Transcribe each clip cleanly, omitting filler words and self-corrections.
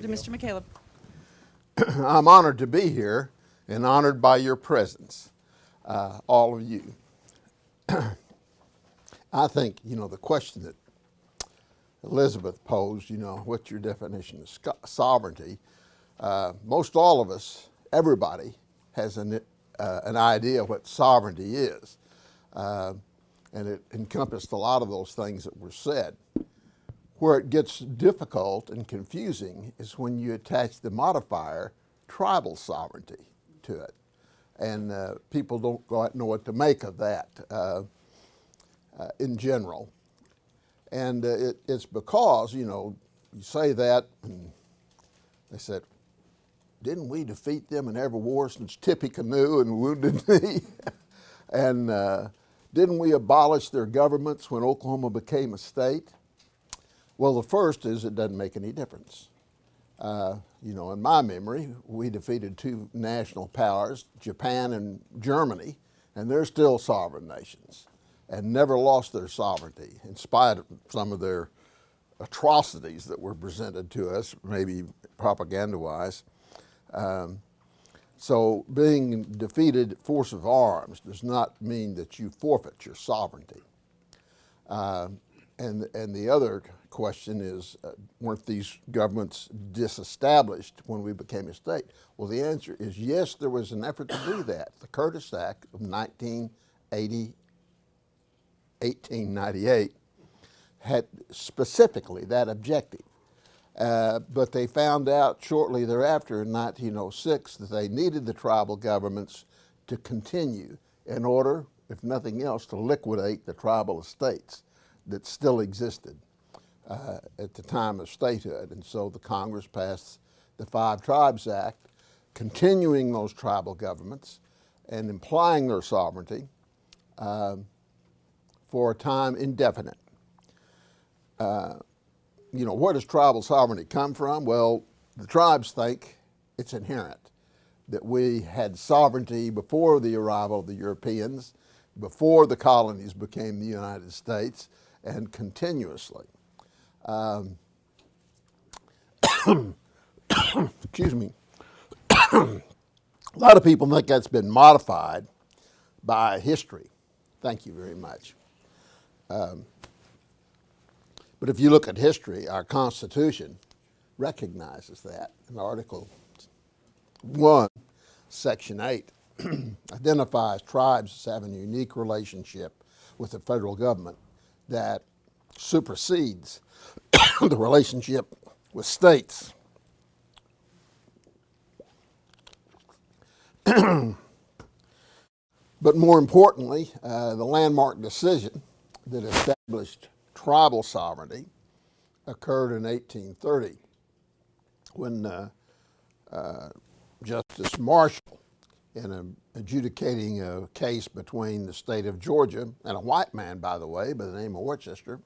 To Mr. McCaleb. I'm honored to be here and honored by your presence, all of you. I think, the question that Elizabeth posed, what's your definition of sovereignty? Most all of us, everybody, has an idea what sovereignty is. And it encompassed a lot of those things that were said. Where it gets difficult and confusing is when you attach the modifier tribal sovereignty to it. And people don't quite know what to make of that in general. And it's because, you say that, and they said, didn't we defeat them in every war since Tippecanoe and Wounded Knee? And didn't we abolish their governments when Oklahoma became a state? Well, the first is it doesn't make any difference. In my memory, we defeated two national powers, Japan and Germany, and they're still sovereign nations and never lost their sovereignty in spite of some of their atrocities that were presented to us, maybe propaganda-wise. So being defeated force of arms does not mean that you forfeit your sovereignty. And the other question is, weren't these governments disestablished when we became a state? Well, the answer is yes, there was an effort to do that. The Curtis Act of 1898 had specifically that objective. But they found out shortly thereafter in 1906 that they needed the tribal governments to continue in order, if nothing else, to liquidate the tribal estates that still existed at the time of statehood. And so the Congress passed the Five Tribes Act, continuing those tribal governments and implying their sovereignty for a time indefinite. Where does tribal sovereignty come from? Well, the tribes think it's inherent, that we had sovereignty before the arrival of the Europeans, before the colonies became the United States, and continuously. Excuse me. A lot of people think that's been modified by history. Thank you very much. But if you look at history, our Constitution recognizes that. In Article 1, Section 8, identifies tribes as having a unique relationship with the federal government that supersedes the relationship with states. But more importantly, the landmark decision that established tribal sovereignty occurred in 1830 when Justice Marshall, in adjudicating a case between the state of Georgia and a white man, by the way, by the name of Worcester,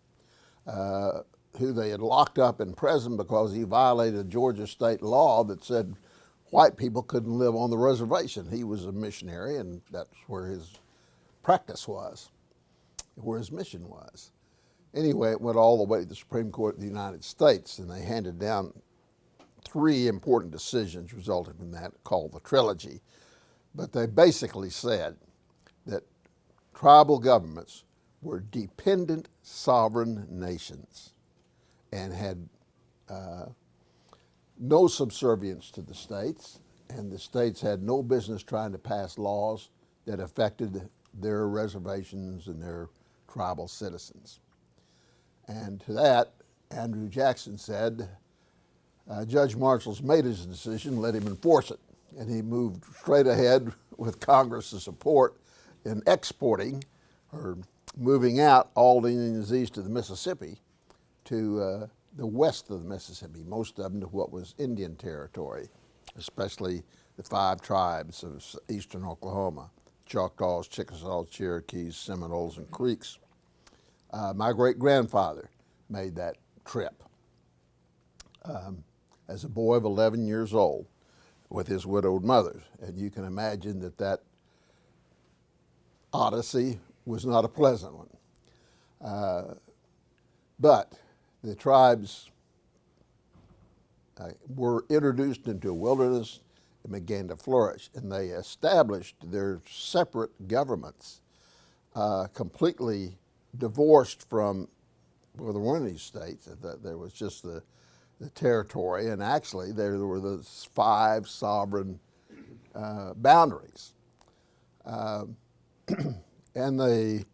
who they had locked up in prison because he violated Georgia state law that said white people couldn't live on the reservation. He was a missionary, and that's where his practice was, where his mission was. Anyway, it went all the way to the Supreme Court of the United States, and they handed down three important decisions resulting from that, called the Trilogy. But they basically said that tribal governments were dependent sovereign nations and had no subservience to the states, and the states had no business trying to pass laws that affected their reservations and their tribal citizens. And to that, Andrew Jackson said, Judge Marshall's made his decision, let him enforce it. And he moved straight ahead with Congress's support in exporting or moving out all the Indians east of the Mississippi to the west of the Mississippi, most of them to what was Indian Territory, especially the five tribes of eastern Oklahoma: Choctaws, Chickasaws, Cherokees, Seminoles, and Creeks. My great-grandfather made that trip as a boy of 11 years old with his widowed mother. And you can imagine that odyssey was not a pleasant one. But the tribes were introduced into a wilderness and began to flourish. And they established their separate governments, completely divorced from, well, there weren't any states. There was just the territory, and actually there were the 5 sovereign boundaries. And they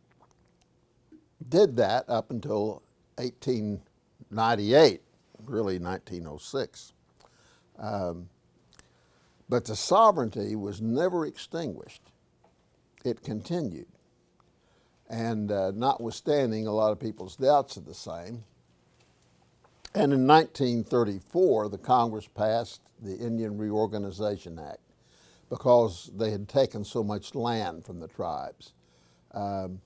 did that up until 1898, really 1906. But the sovereignty was never extinguished. It continued. And notwithstanding a lot of people's doubts of the same, and in 1934, the Congress passed the Indian Reorganization Act because they had taken so much land from the tribes. In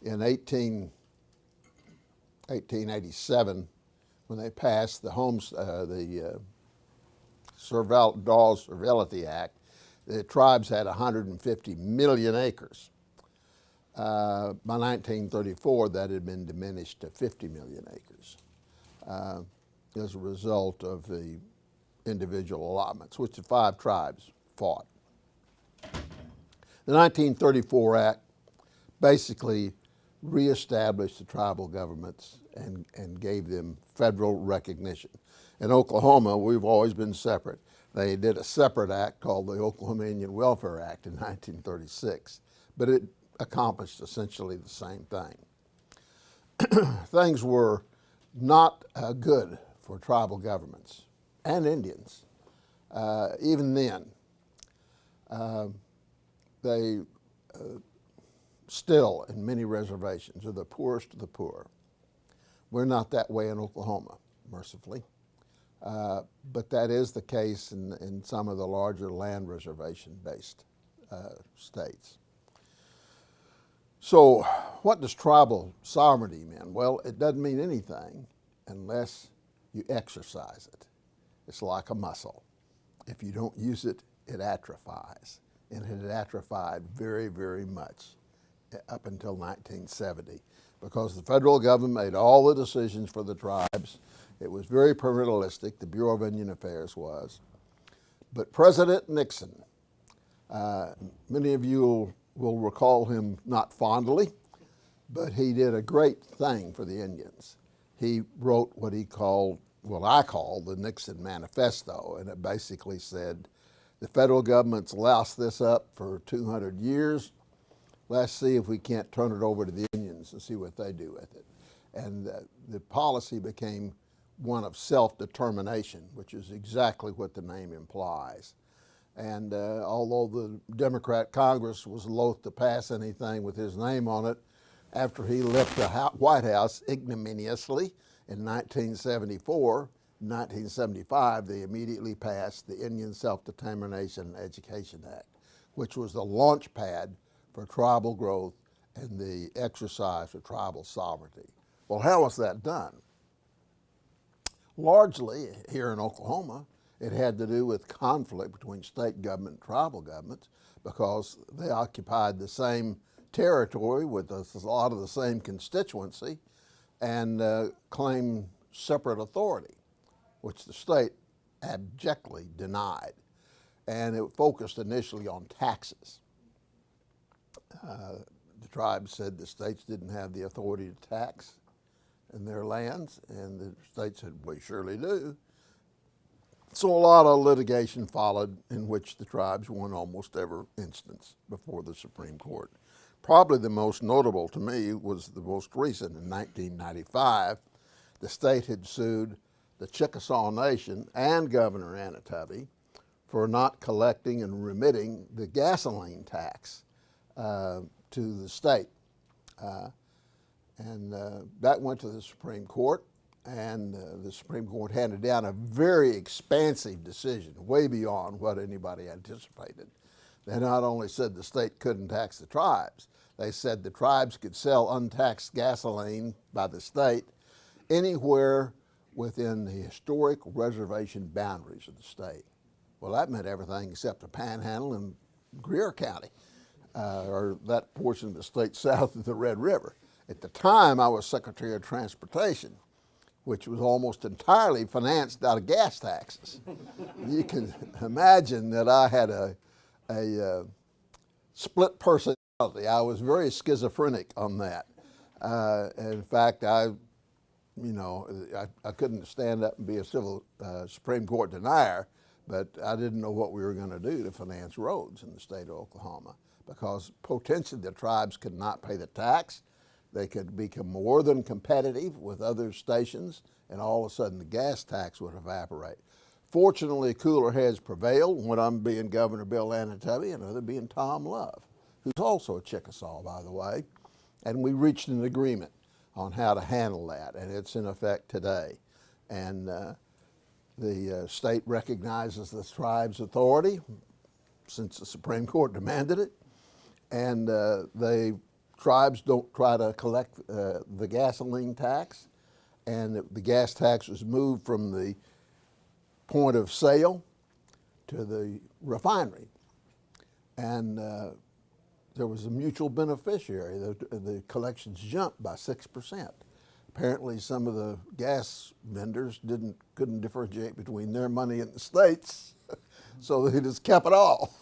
1887, when they passed the Dawes Servility Act, the tribes had 150 million acres. By 1934, that had been diminished to 50 million acres as a result of the individual allotments, which the 5 tribes fought. The 1934 Act basically reestablished the tribal governments and gave them federal recognition. In Oklahoma, we've always been separate. They did a separate act called the Oklahoma Indian Welfare Act in 1936, but it accomplished essentially the same thing. Things were not good for tribal governments and Indians. Even then, they still, in many reservations, are the poorest of the poor. We're not that way in Oklahoma, mercifully. But that is the case in some of the larger land reservation-based states. So what does tribal sovereignty mean? Well, it doesn't mean anything unless you exercise it. It's like a muscle. If you don't use it, it atrophies. And it had atrophied very, very much up until 1970 because the federal government made all the decisions for the tribes. It was very paternalistic, the Bureau of Indian Affairs was. But President Nixon, many of you will recall him not fondly, but he did a great thing for the Indians. He wrote what I call the Nixon Manifesto, and it basically said, the federal government's loused this up for 200 years. Let's see if we can't turn it over to the Indians and see what they do with it. And the policy became one of self-determination, which is exactly what the name implies. And although the Democrat Congress was loath to pass anything with his name on it, after he left the White House ignominiously in 1974, in 1975, they immediately passed the Indian Self-Determination and Education Act, which was the launch pad for tribal growth and the exercise of tribal sovereignty. Well, how was that done? Largely, here in Oklahoma, it had to do with conflict between state government and tribal governments because they occupied the same territory with a lot of the same constituency and claimed separate authority, which the state abjectly denied. And it focused initially on taxes. The tribes said the states didn't have the authority to tax in their lands, and the states said, we surely do. So a lot of litigation followed in which the tribes won almost every instance before the Supreme Court. Probably the most notable to me was the most recent in 1995. The state had sued the Chickasaw Nation and Governor Anatubby for not collecting and remitting the gasoline tax to the state. And that went to the Supreme Court, and the Supreme Court handed down a very expansive decision, way beyond what anybody anticipated. They not only said the state couldn't tax the tribes, they said the tribes could sell untaxed gasoline by the state anywhere within the historic reservation boundaries of the state. Well, that meant everything except the Panhandle and Greer County, or that portion of the state south of the Red River. At the time, I was Secretary of Transportation which was almost entirely financed out of gas taxes. You can imagine that I had a split personality. I was very schizophrenic on that. In fact, I couldn't stand up and be a civil Supreme Court denier, but I didn't know what we were going to do to finance roads in the state of Oklahoma, because potentially the tribes could not pay the tax. They could become more than competitive with other stations, and all of a sudden the gas tax would evaporate. Fortunately, cooler heads prevailed, one of them being Governor Bill Anatubby, and another being Tom Love, who's also a Chickasaw, by the way, and we reached an agreement on how to handle that, and it's in effect today. And the state recognizes the tribe's authority since the Supreme Court demanded it, and the tribes don't try to collect the gasoline tax, and the gas tax was moved from the point of sale to the refinery, and there was a mutual beneficiary. The collections jumped by 6%. Apparently, some of the gas vendors couldn't differentiate between their money and the state's, so they just kept it all.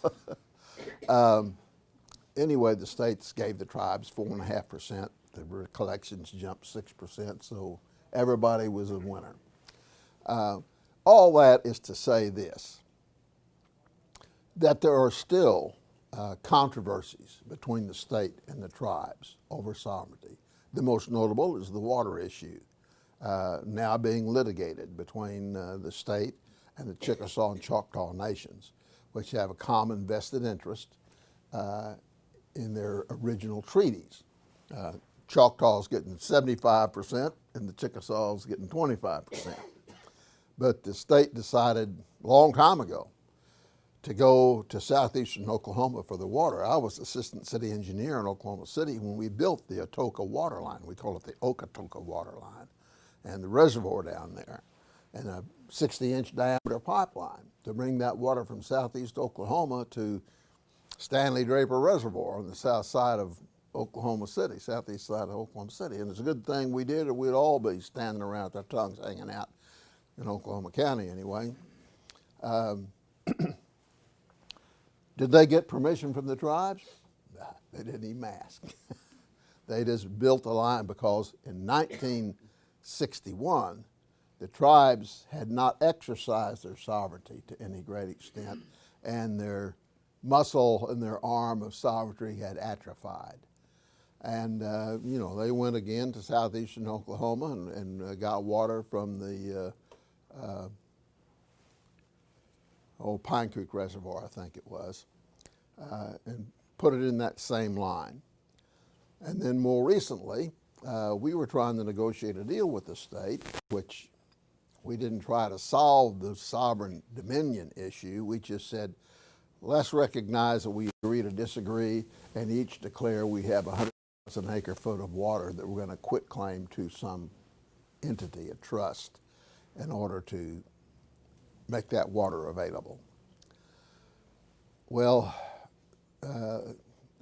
Anyway, the states gave the tribes 4.5%. The collections jumped 6%, so everybody was a winner. All that is to say this, that there are still controversies between the state and the tribes over sovereignty. The most notable is the water issue, now being litigated between the state and the Chickasaw and Choctaw nations, which have a common vested interest in their original treaties. Choctaw's getting 75% and the Chickasaw's getting 25%. But the state decided a long time ago to go to southeastern Oklahoma for the water. I was assistant city engineer in Oklahoma City when we built the Atoka water line. We call it the Okatoka water line, and the reservoir down there, and a 60-inch diameter pipeline to bring that water from southeast Oklahoma to Stanley Draper Reservoir on the south side of Oklahoma City, southeast side of Oklahoma City. And it's a good thing we did, or we'd all be standing around with our tongues hanging out in Oklahoma County anyway. Did they get permission from the tribes? Nah, they didn't even ask. They just built a line because in 1961, the tribes had not exercised their sovereignty to any great extent, and their muscle and their arm of sovereignty had atrophied. And, they went again to southeastern Oklahoma and got water from the Pine Creek Reservoir, I think it was, and put it in that same line. And then more recently, we were trying to negotiate a deal with the state, which we didn't try to solve the sovereign dominion issue. We just said, let's recognize that we agree to disagree and each declare we have 100,000 acre foot of water that we're going to quit claim to some entity, a trust, in order to make that water available. Well, the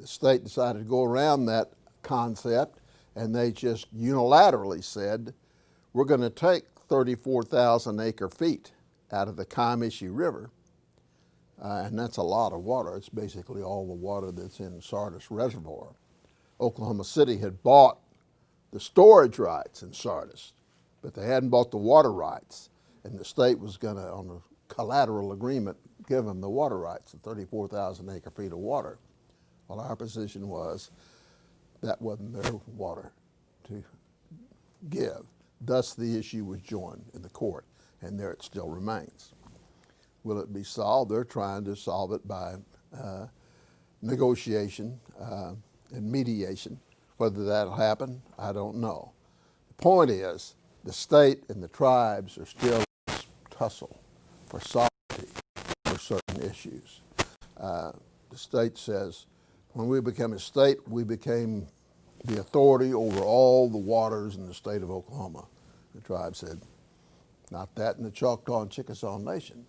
state decided to go around that concept, and they just unilaterally said, we're going to take 34,000 acre feet out of the Comanche River, and that's a lot of water. It's basically all the water that's in Sardis Reservoir. Oklahoma City had bought the storage rights in Sardis, but they hadn't bought the water rights, and the state was going to, on a collateral agreement, give them the water rights, the 34,000 acre feet of water. Well, our position was that wasn't their water to give. Thus, the issue was joined in the court, and there it still remains. Will it be solved? They're trying to solve it by negotiation and mediation. Whether that'll happen, I don't know. The point is, the state and the tribes are still in this tussle for sovereignty for certain issues. The state says, when we became a state, we became the authority over all the waters in the state of Oklahoma. The tribe said, not that in the Choctaw and Chickasaw Nation,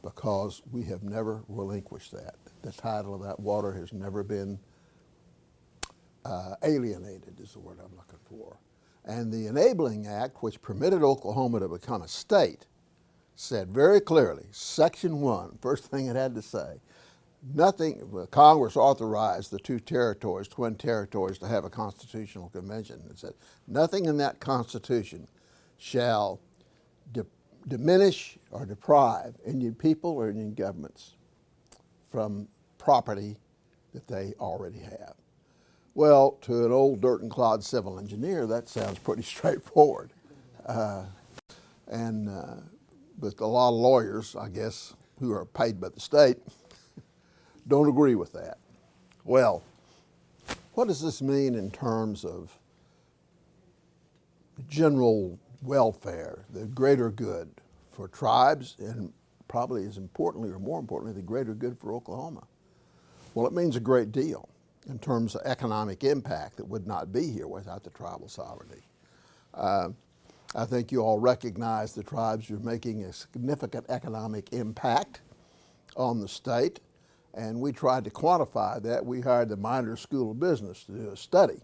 because we have never relinquished that. The title of that water has never been alienated, is the word I'm looking for. And the Enabling Act, which permitted Oklahoma to become a state, said very clearly, Section 1, first thing it had to say, nothing, Congress authorized the two territories, twin territories, to have a constitutional convention. It said, nothing in that Constitution shall diminish or deprive Indian people or Indian governments from property that they already have. Well, to an old dirt and clod civil engineer, that sounds pretty straightforward. But a lot of lawyers, I guess, who are paid by the state, don't agree with that. Well, what does this mean in terms of general welfare, the greater good for tribes, and probably as importantly or more importantly, the greater good for Oklahoma? Well, it means a great deal in terms of economic impact that would not be here without the tribal sovereignty. I think you all recognize the tribes are making a significant economic impact on the state, and we tried to quantify that. We hired the Minor School of Business to do a study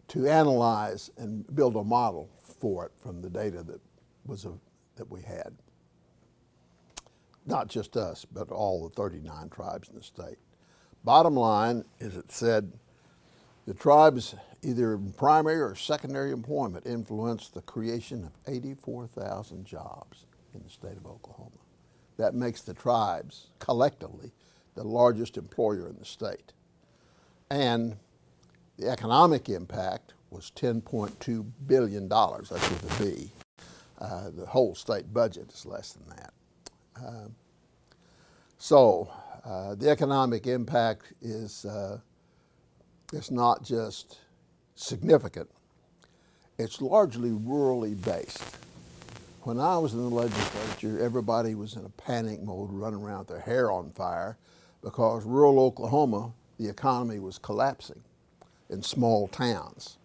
to analyze and build a model for it from the data that we had. Not just us, but all the 39 tribes in the state. Bottom line is it said the tribes, either in primary or secondary employment, influenced the creation of 84,000 jobs in the state of Oklahoma. That makes the tribes collectively the largest employer in the state. And the economic impact was $10.2 billion, that's with a B. The whole state budget is less than that. The economic impact is it's not just significant, it's largely rurally based. When I was in the legislature, everybody was in a panic mode, running around with their hair on fire, because rural Oklahoma, the economy was collapsing in small towns,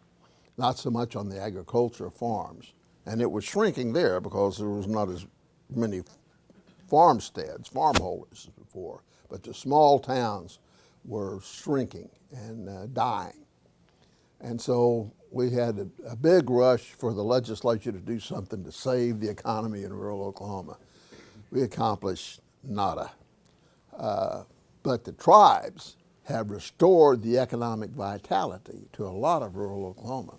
not so much on the agricultural farms. And it was shrinking there because there was not as many farmsteads, farmholders as before, but the small towns were shrinking and dying. And so we had a big rush for the legislature to do something to save the economy in rural Oklahoma. We accomplished nada. But the tribes have restored the economic vitality to a lot of rural Oklahoma.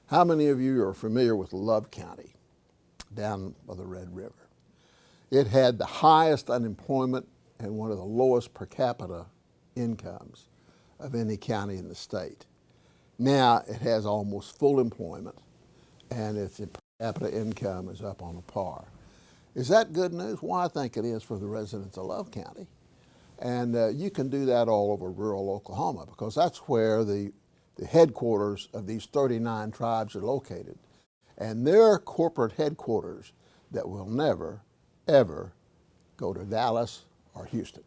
How many of you are familiar with Love County down by the Red River? It had the highest unemployment and one of the lowest per capita incomes of any county in the state. Now it has almost full employment, and its per capita income is up on a par. Is that good news? Well, I think it is for the residents of Love County. And you can do that all over rural Oklahoma, because that's where the headquarters of these 39 tribes are located. And they're corporate headquarters that will never, ever go to Dallas or Houston.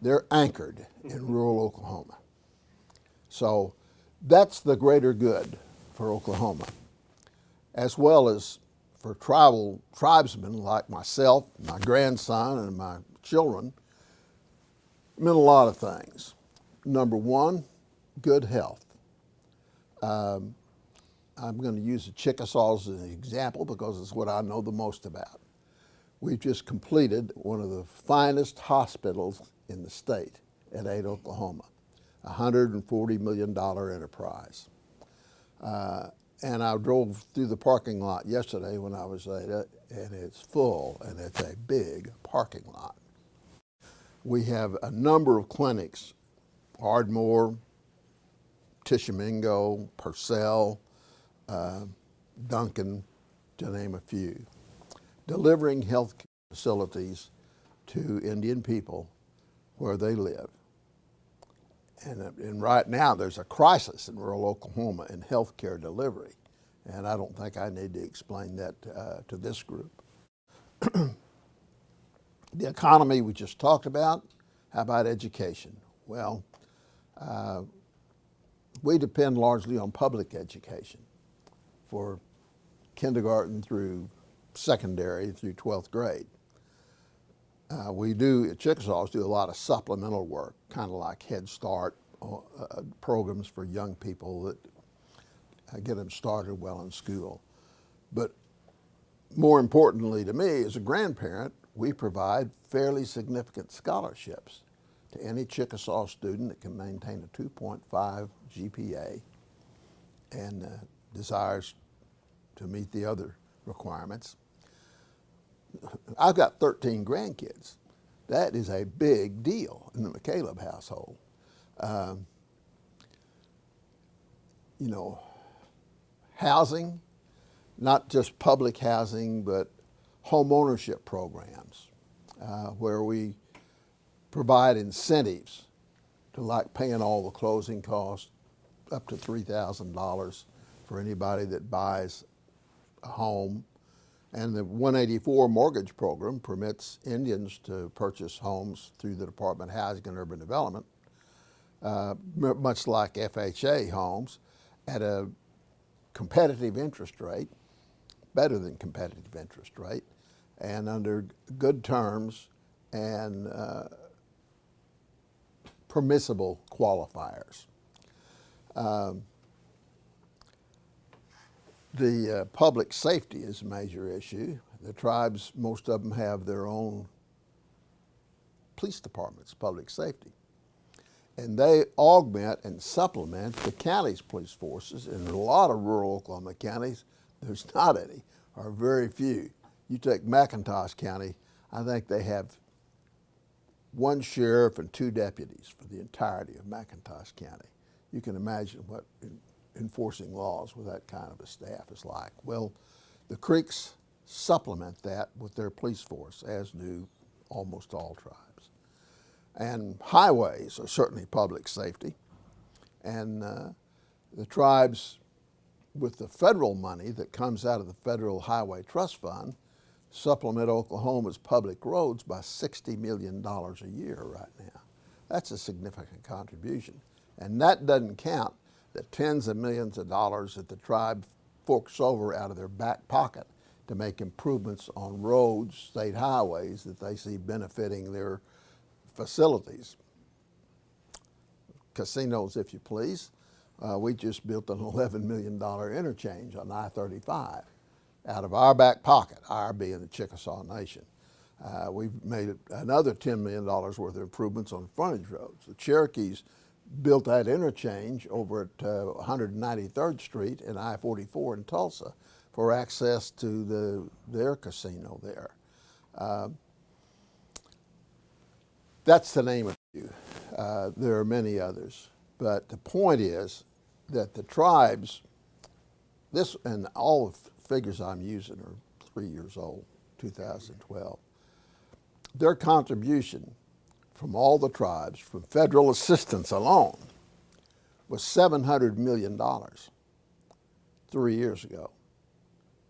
They're anchored in rural Oklahoma. So that's the greater good for Oklahoma, as well as for tribesmen like myself, my grandson, and my children. It meant a lot of things. Number one, good health. I'm going to use the Chickasaws as an example because it's what I know the most about. We've just completed one of the finest hospitals in the state at Ada, Oklahoma, a $140 million enterprise. And I drove through the parking lot yesterday when I was at Ada, and it's full, and it's a big parking lot. We have a number of clinics, Ardmore, Tishomingo, Purcell, Duncan, to name a few, delivering health facilities to Indian people where they live. And right now there's a crisis in rural Oklahoma in health care delivery, and I don't think I need to explain that to this group. The economy we just talked about. How about education? Well, we depend largely on public education for kindergarten through secondary through 12th grade. We do, at Chickasaw, do a lot of supplemental work, kind of like Head Start programs for young people that get them started well in school. But more importantly to me, as a grandparent, we provide fairly significant scholarships to any Chickasaw student that can maintain a 2.5 GPA and desires to meet the other requirements. I've got 13 grandkids. That is a big deal in the McCaleb household. You know, housing, not just public housing, but home ownership programs where we provide incentives to, like, paying all the closing costs up to $3,000 for anybody that buys a home. And the 184 mortgage program permits Indians to purchase homes through the Department of Housing and Urban Development, much like FHA homes, at a competitive interest rate, better than competitive interest rate, and under good terms and permissible qualifiers. The public safety is a major issue. The tribes, most of them have their own police departments, public safety. And they augment and supplement the county's police forces. In a lot of rural Oklahoma counties, there's not any, or very few. You take McIntosh County, I think they have one sheriff and 2 deputies for the entirety of McIntosh County. You can imagine what enforcing laws with that kind of a staff is like. Well, the Creeks supplement that with their police force, as do almost all tribes. And highways are certainly public safety. And the tribes, with the federal money that comes out of the Federal Highway Trust Fund, supplement Oklahoma's public roads by $60 million a year right now. That's a significant contribution. And that doesn't count the tens of millions of dollars that the tribe forks over out of their back pocket to make improvements on roads, state highways that they see benefiting their facilities. Casinos, if you please. We just built an $11 million interchange on I-35 out of our back pocket, our being the Chickasaw Nation. We've made another $10 million worth of improvements on frontage roads. The Cherokees built that interchange over at 193rd Street and I-44 in Tulsa for access to their casino there. That's to name a few. There are many others. But the point is that the tribes, this and all the figures I'm using are 3 years old, 2012. Their contribution from all the tribes, from federal assistance alone, was $700 million 3 years ago.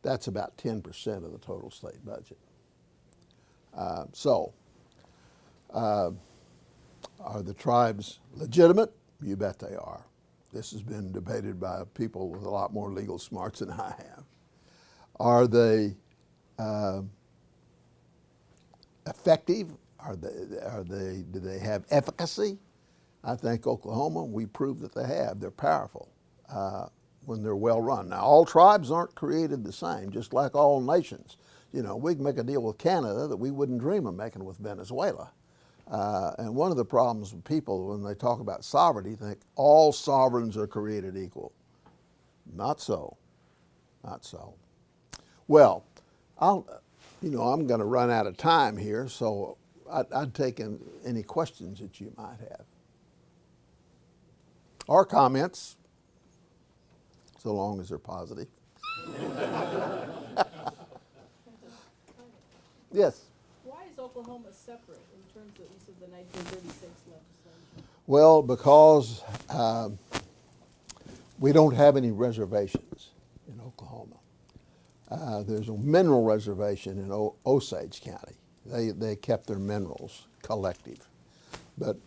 That's about 10% of the total state budget. Are the tribes legitimate? You bet they are. This has been debated by people with a lot more legal smarts than I have. Are they effective? Do they have efficacy? I think Oklahoma, we prove that they have. They're powerful when they're well run. Now, all tribes aren't created the same, just like all nations. You know, we can make a deal with Canada that we wouldn't dream of making with Venezuela. And one of the problems with people when they talk about sovereignty think all sovereigns are created equal. Not so. Not so. Well, I'm going to run out of time here, so I'd take any questions that you might have. Or comments, so long as they're positive. Yes? Why is Oklahoma separate in terms of use of the 1936 legislation? Well, because we don't have any reservations in Oklahoma. There's a mineral reservation in Osage County. They kept their minerals collective. But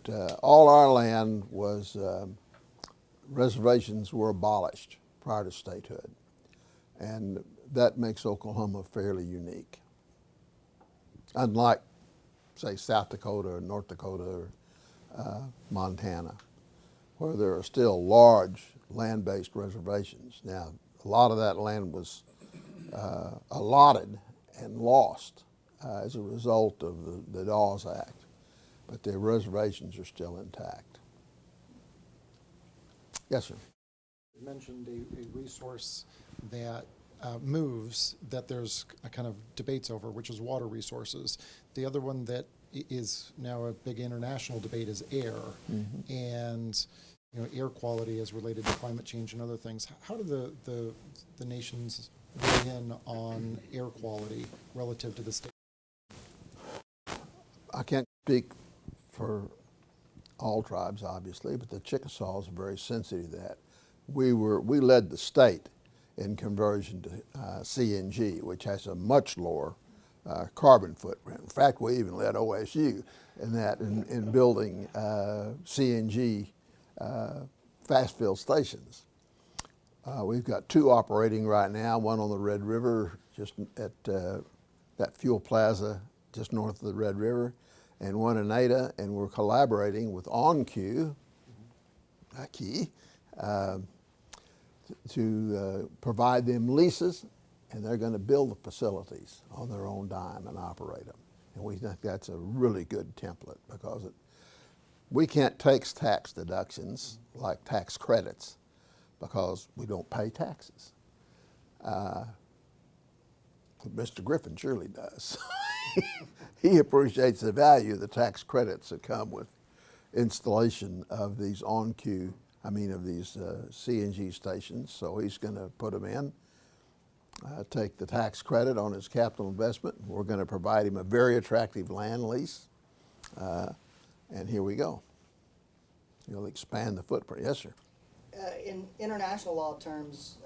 all our land was, reservations were abolished prior to statehood. And that makes Oklahoma fairly unique. Unlike, say, South Dakota or North Dakota or Montana. where there are still large land-based reservations. Now, a lot of that land was allotted and lost as a result of the Dawes Act, but the reservations are still intact. Yes, sir. You mentioned a resource that moves that there's a kind of debates over, which is water resources. The other one that is now a big international debate is air, and air quality as related to climate change and other things. How do the nations weigh in on air quality relative to the state? I can't speak for all tribes, obviously, but the Chickasaws are very sensitive to that. We led the state in conversion to CNG, which has a much lower carbon footprint. In fact, we even led OSU in that in building CNG fast fill stations. We've got 2 operating right now, one on the Red River, just at that fuel plaza just north of the Red River, and one in Ada, and we're collaborating with OnQ, to provide them leases, and they're going to build the facilities on their own dime and operate them. And we think that's a really good template because we can't take tax deductions like tax credits because we don't pay taxes. Mr. Griffin surely does. He appreciates the value of the tax credits that come with installation of these CNG stations. So he's going to put them in, take the tax credit on his capital investment. We're going to provide him a very attractive land lease, and here we go. He'll expand the footprint. Yes, sir. In international law terms,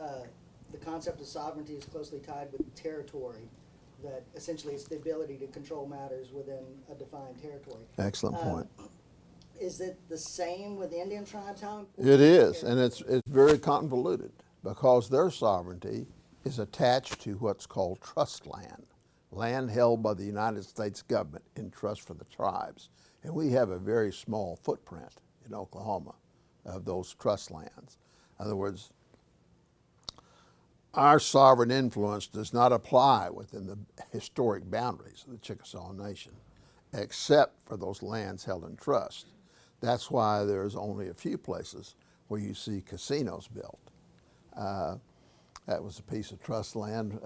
the concept of sovereignty is closely tied with territory, that essentially it's the ability to control matters within a defined territory. Excellent point. Is it the same with Indian tribes? How It is, and it's very convoluted because their sovereignty is attached to what's called trust land, land held by the United States government in trust for the tribes. And we have a very small footprint in Oklahoma of those trust lands. In other words, our sovereign influence does not apply within the historic boundaries of the Chickasaw Nation, except for those lands held in trust. That's why there's only a few places where you see casinos built. That was a piece of trust land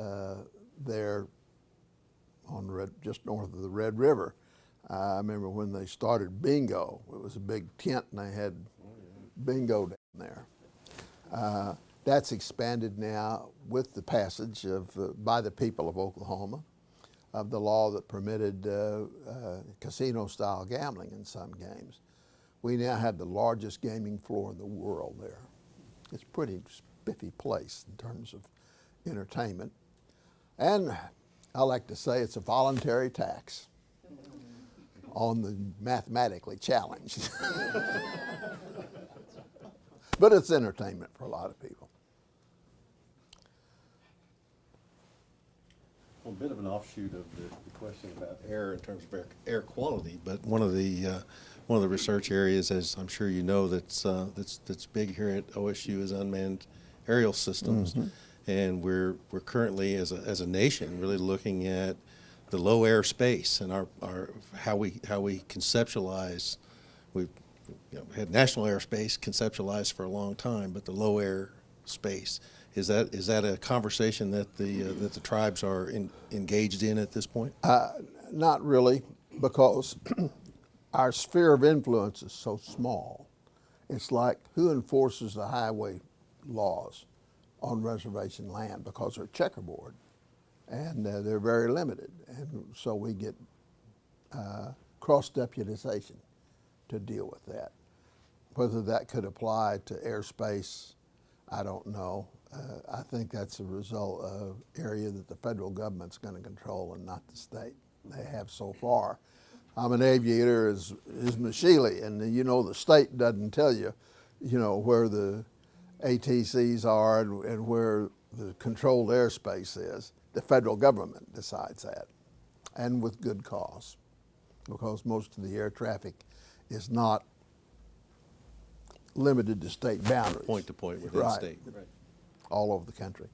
there on just north of the Red River. I remember when they started bingo, it was a big tent and they had bingo down there. That's expanded now with the passage of, by the people of Oklahoma, of the law that permitted casino-style gambling in some games. We now have the largest gaming floor in the world there. It's a pretty spiffy place in terms of entertainment. And I like to say it's a voluntary tax on the mathematically challenged. But it's entertainment for a lot of people. Well, a bit of an offshoot of the question about air in terms of air quality, but one of the research areas, as I'm sure you know, that's big here at OSU is unmanned aerial systems, and we're currently as a nation really looking at the low air space and our how we conceptualize. We've had national airspace conceptualized for a long time, but the low air space. Is that a conversation that the tribes are engaged in at this point? Not really, because our sphere of influence is so small. It's like who enforces the highway laws on reservation land, because they're checkerboard and they're very limited. And so we get cross-deputization to deal with that. Whether that could apply to airspace, I don't know. I think that's a result of area that the federal government's going to control and not the state. They have so far. I'm an aviator as Mashili, and the state doesn't tell you, where the ATCs are and where the controlled airspace is. The federal government decides that, and with good cause, because most of the air traffic is not limited to state boundaries. Point to point within Right. state. Right. All over the country.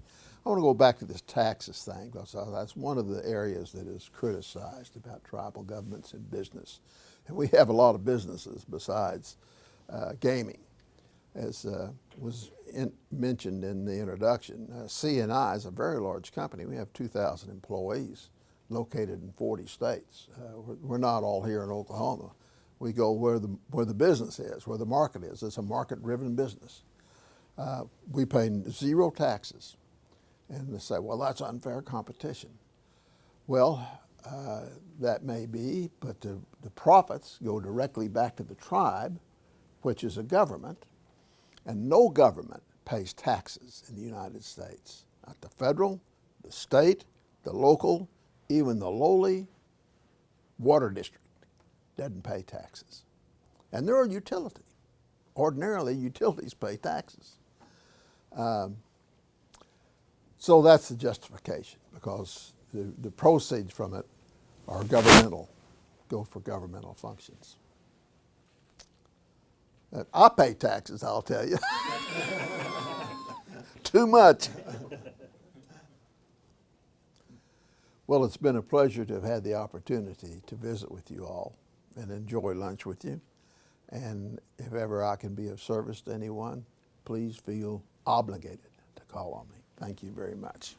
I want to go back to this taxes thing because that's one of the areas that is criticized about tribal governments and business. And we have a lot of businesses besides gaming. As was mentioned in the introduction, CNI is a very large company. We have 2,000 employees located in 40 states. We're not all here in Oklahoma. We go where the business is, where the market is. It's a market-driven business. We pay 0 taxes. And they say, well, that's unfair competition. Well, that may be, but the profits go directly back to the tribe, which is a government, and no government pays taxes in the United States. Not the federal, the state, the local, even the lowly water district doesn't pay taxes. And they're a utility. Ordinarily, utilities pay taxes. So that's the justification, because the proceeds from it are governmental, go for governmental functions. I pay taxes, I'll tell you. Too much. Well, it's been a pleasure to have had the opportunity to visit with you all and enjoy lunch with you. And if ever I can be of service to anyone, please feel obligated to call on me. Thank you very much.